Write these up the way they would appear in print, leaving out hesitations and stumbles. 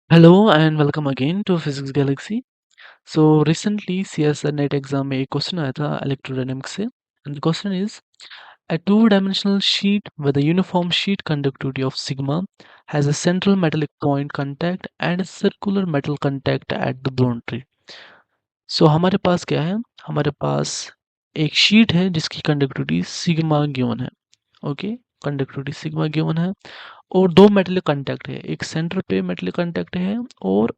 Hello and welcome again to Physics Galaxy. So recently CSR net exam में एक question आया था electrodynamics से and the question is a two-dimensional sheet with a uniform sheet conductivity of sigma has a central metallic point contact and a circular metal contact at the boundary. So हमारे पास क्या है? हमारे पास एक sheet है जिसकी conductivity sigma given है. Okay, conductivity sigma given है और दो मेटल कांटेक्ट है, एक सेंटर पे मेटल कांटेक्ट है और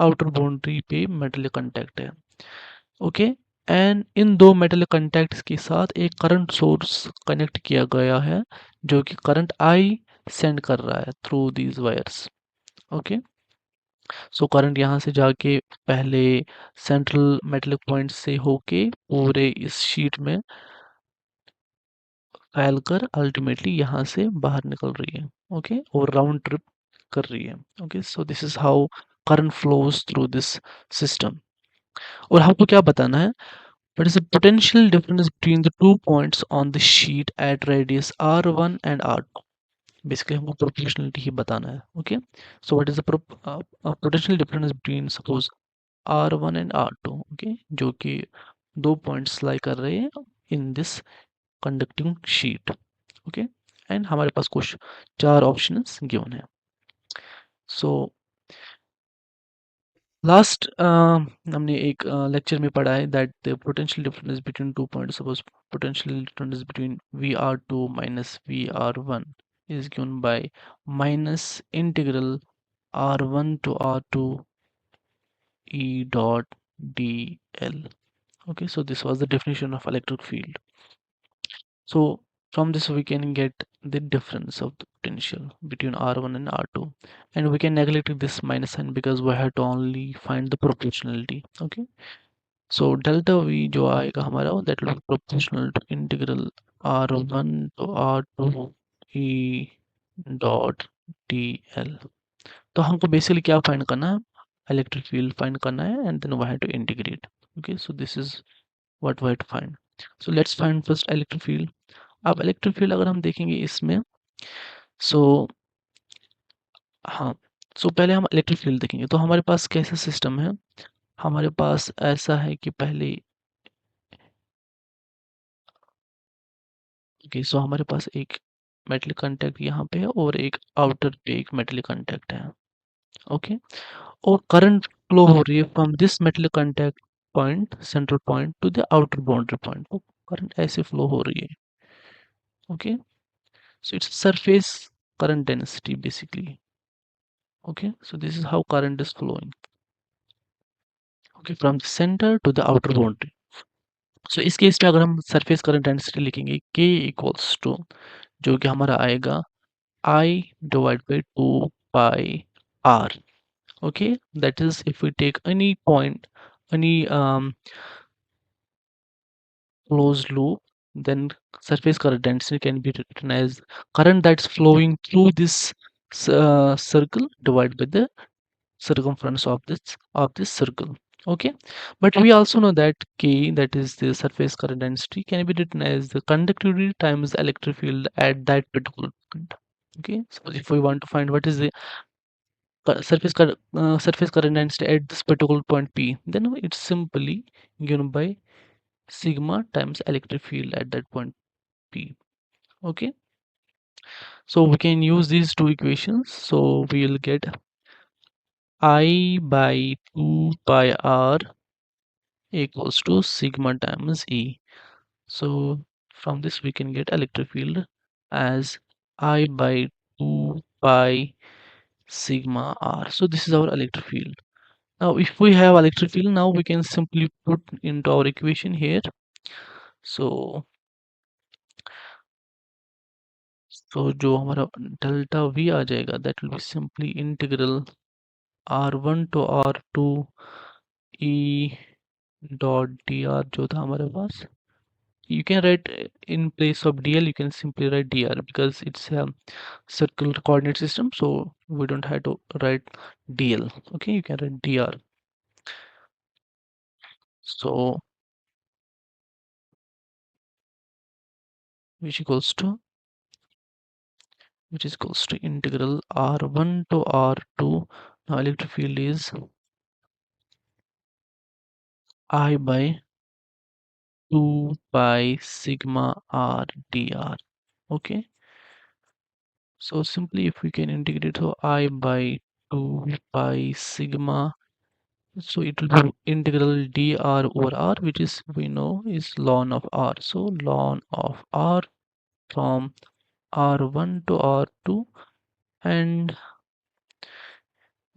आउटर बाउंड्री पे मेटल कांटेक्ट है. ओके, एंड इन दो मेटल कांटेक्ट्स के साथ एक करंट सोर्स कनेक्ट किया गया है जो कि करंट आई सेंड कर रहा है through these wires. Okay, so current यहाँ से जाके पहले सेंट्रल मेटल पॉइंट से होके पूरे इस शीट में फैलकर अल्टीमेटली यहाँ से बाहर निकल रही है. ओके, और राउंड ट्रिप कर रही है. Okay, so this is how current flows through this system. और हमको क्या बताना है? What is the potential difference between the two points on the sheet at radius r1 and r2. Basically हमको प्रोपोर्शनलिटी ही बताना है. Okay, so what is the potential difference between suppose r1 and r2. Okay, जो कि दो points लाई कर रहे हैं in this conducting sheet. Okay, and हमारे पास कुछ चार ऑप्शंस गिवन है. सो लास्ट हमने एक लेक्चर में पढ़ा है that the potential difference between two points, suppose potential difference between Vr2 minus Vr1 is given by minus integral r1 to r2 E dot dl. Okay, so this was the definition of electric field. So from this we can get the difference of the potential between R1 and R2, and we can neglect this minus sign because we have to only find the proportionality. Okay, so delta V जो आएगा हमारा that will be proportional to integral R1 to R2 E dot dl. तो हमको basically क्या find करना है? Electric field find करना है and then we have to integrate. Okay, so this is what we have to find. So let's find first electric field. अब electric field अगर हम देखेंगे इसमें, सो हाँ, सो पहले हम इलेक्ट्रिक फील्ड देखेंगे तो हमारे पास कैसा सिस्टम है. हमारे पास ऐसा है कि पहले ओके, सो हमारे पास एक मेटलिक कांटेक्ट यहाँ पे है और एक आउटर पे एक मेटलिक कांटेक्ट है. ओके, और करंट फ्लो हो रही है from this metallic contact point, central point two the outer boundary point. तो करंट ऐसे फ्लो हो रही है. Okay, so it's surface current density basically. Okay, so this is how current is flowing, okay, from the center to the outer boundary. So इस case में अगर हम surface current density लिखेंगे K इक्वल्स टू जो कि हमारा आएगा I divide by 2 pi R. Okay, that is if we take any point, any closed loop, then surface current density can be written as current that's flowing through this circle divided by the circumference of this circle. Okay, but we also know that K, that is the surface current density, can be written as the conductivity times the electric field at that particular point. Okay, so if we want to find what is the surface current density at this particular point P, then it's simply given by sigma times electric field at that point P. Okay, so we can use these two equations. So we will get I by 2 pi R equals to sigma times E. So from this we can get electric field as I by 2 pi sigma R. So this is our electric field. Now if we have electric field, now we can simply put into our equation here. So जो हमारा delta V आ जाएगा that will be simply integral R1 to R2 E dot dr जो था हमारे पास. You can write in place of dl, you can simply write dr because it's a circular coordinate system, so we don't have to write dl. Okay, you can write dr. So which equals to integral r1 to r2 Now electric field is I by 2 pi sigma r dr. Okay, so simply if we can integrate, so I by 2 pi sigma, so it will be integral dr over r, which is we know is ln of r. So ln of r from r1 to r2, and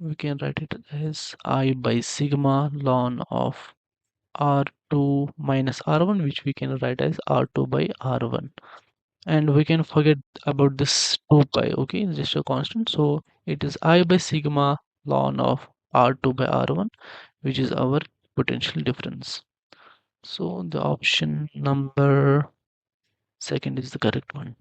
we can write it as I by sigma ln of r2 minus r1, which we can write as r2 by r1. And we can forget about this 2 pi, okay, it's just a constant. So it is I by sigma ln of r2 by r1, which is our potential difference. So the option number second is the correct one.